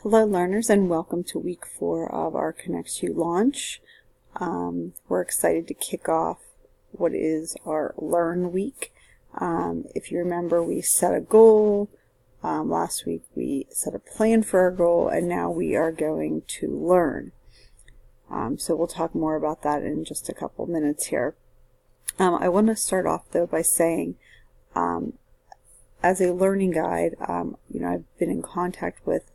Hello learners, and welcome to week 4 of our ConnectsU launch. We're excited to kick off what is our Learn week. If you remember, we set a goal. Last week we set a plan for our goal, and now we are going to learn. So we'll talk more about that in just a couple minutes here. I want to start off though by saying, as a learning guide, I've been in contact with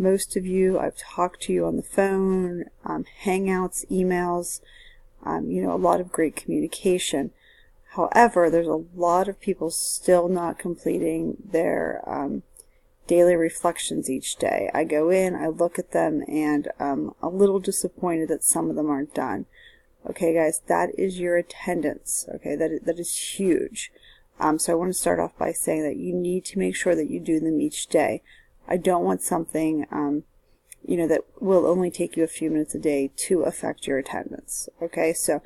most of you. I've talked to you on the phone, hangouts, emails, a lot of great communication. However, there's a lot of people still not completing their daily reflections each day. I go in, I look at them, and I'm a little disappointed that some of them aren't done. Okay, guys, that is your attendance. Okay, that is huge. So I want to start off by saying that you need to make sure that you do them each day. I don't want something, that will only take you a few minutes a day to affect your attendance. Okay, so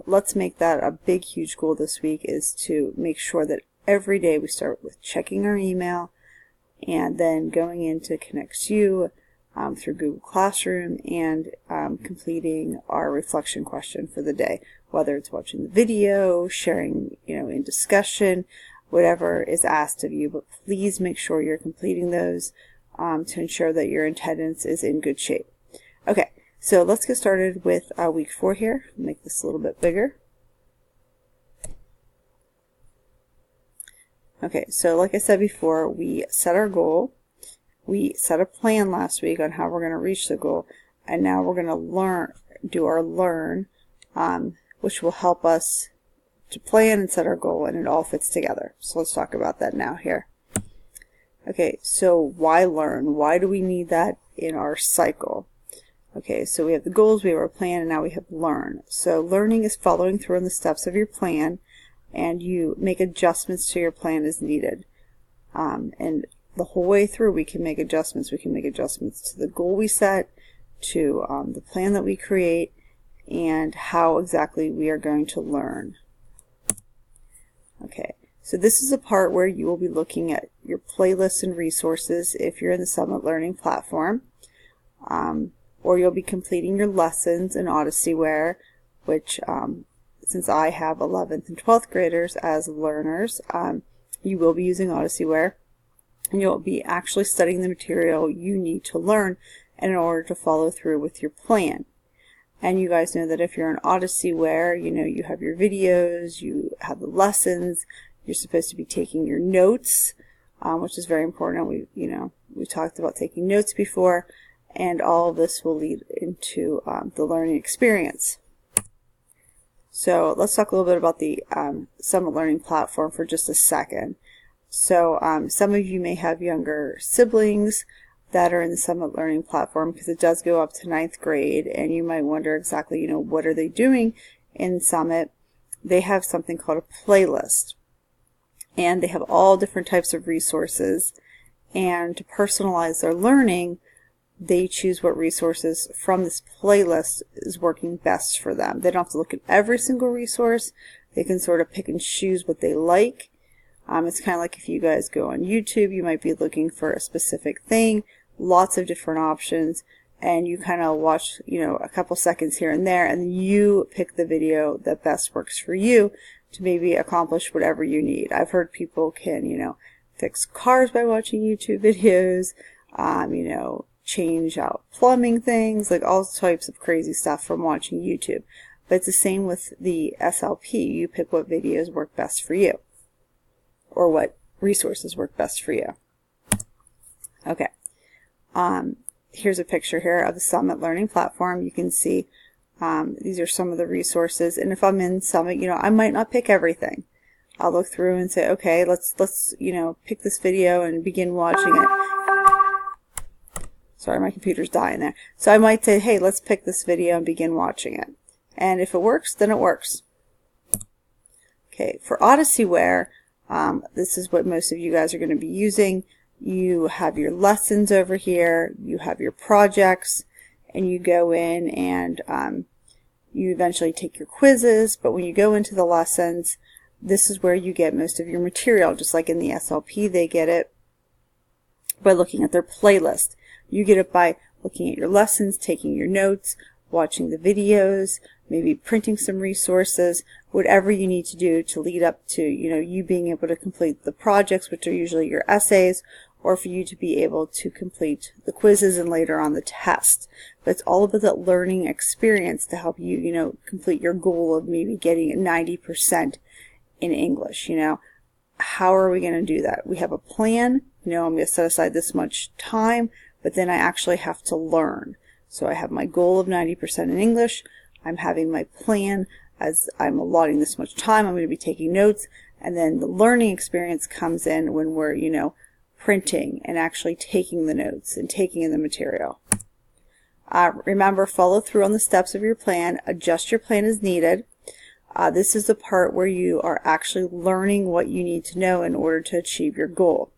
let's make that a big, huge goal this week, is to make sure that every day we start with checking our email and then going into ConnectsU through Google Classroom and completing our reflection question for the day, whether it's watching the video, sharing, in discussion, whatever is asked of you, but please make sure you're completing those to ensure that your attendance is in good shape. Okay, so let's get started with week 4 here. Make this a little bit bigger. Okay, so like I said before, we set our goal. We set a plan last week on how we're going to reach the goal, and now we're going to do our learn, which will help us to plan and set our goal, and it all fits together. So let's talk about that now here. Okay, so why learn? Why do we need that in our cycle? Okay, so we have the goals, we have our plan, and now we have learn. So learning is following through on the steps of your plan, and you make adjustments to your plan as needed. And the whole way through we can make adjustments. We can make adjustments to the goal we set, to the plan that we create, and how exactly we are going to learn. Okay, so this is a part where you will be looking at your playlists and resources if you're in the Summit Learning platform, or you'll be completing your lessons in Odysseyware, which since I have 11th and 12th graders as learners, you will be using Odysseyware, and you'll be actually studying the material you need to learn in order to follow through with your plan. And you guys know that if you're in Odysseyware, you have your videos, you have the lessons, you're supposed to be taking your notes, which is very important. We talked about taking notes before, and all of this will lead into the learning experience. So let's talk a little bit about the Summit Learning platform for just a second. So some of you may have younger siblings that are in the Summit Learning platform, because it does go up to 9th grade, and you might wonder exactly, what are they doing in Summit? They have something called a playlist, and they have all different types of resources, and to personalize their learning, they choose what resources from this playlist is working best for them. They don't have to look at every single resource. They can sort of pick and choose what they like. It's kind of like if you guys go on YouTube, you might be looking for a specific thing, lots of different options, and you kind of watch, a couple seconds here and there, and you pick the video that best works for you to maybe accomplish whatever you need. I've heard people can, fix cars by watching YouTube videos, change out plumbing things, like all types of crazy stuff from watching YouTube. But it's the same with the SLP. You pick what videos work best for you, or what resources work best for you. Okay. Here's a picture here of the Summit Learning platform. You can see these are some of the resources, and if I'm in Summit, I might not pick everything. I'll look through and say, okay, let's pick this video and begin watching it. Sorry, my computer's dying there. So I might say, hey, let's pick this video and begin watching it. And if it works, then it works. Okay, for Odysseyware, this is what most of you guys are going to be using. You have your lessons over here, you have your projects, and you go in and you eventually take your quizzes. But when you go into the lessons, this is where you get most of your material, just like in the SLP they get it. by looking at their playlist. You get it by looking at your lessons, taking your notes, watching the videos, maybe printing some resources, whatever you need to do to lead up to, you being able to complete the projects, which are usually your essays, or for you to be able to complete the quizzes and later on the test. But it's all about that learning experience to help you, complete your goal of maybe getting 90% in English. How are we going to do that? We have a plan. I'm going to set aside this much time, but then I actually have to learn. So I have my goal of 90% in English. I'm having my plan as I'm allotting this much time. I'm going to be taking notes, and then the learning experience comes in when we're, printing and actually taking the notes and taking in the material. Remember, follow through on the steps of your plan. Adjust your plan as needed. This is the part where you are actually learning what you need to know in order to achieve your goal.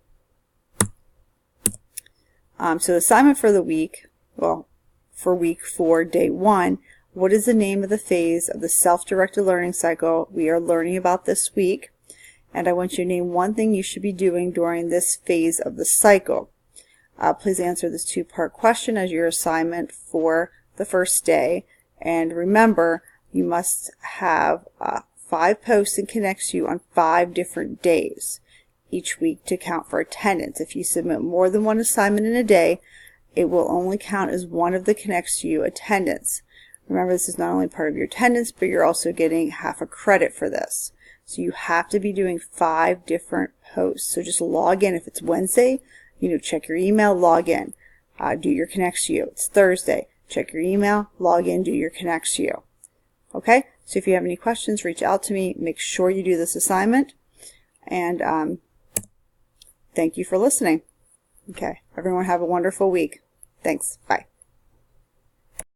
So the assignment for the week, for week 4, day 1, what is the name of the phase of the self-directed learning cycle we are learning about this week? And I want you to name one thing you should be doing during this phase of the cycle. Please answer this 2-part question as your assignment for the first day. And remember, you must have 5 posts in ConnectsU on 5 different days each week to count for attendance. If you submit more than one assignment in a day, it will only count as one of the ConnectsU attendance. Remember, this is not only part of your attendance, but you're also getting half a credit for this. So you have to be doing 5 different posts. So just log in. If it's Wednesday, check your email, log in. Do your ConnectsU. It's Thursday. Check your email, log in, do your ConnectsU. Okay? So if you have any questions, reach out to me. Make sure you do this assignment. And thank you for listening. Okay. Everyone have a wonderful week. Thanks. Bye.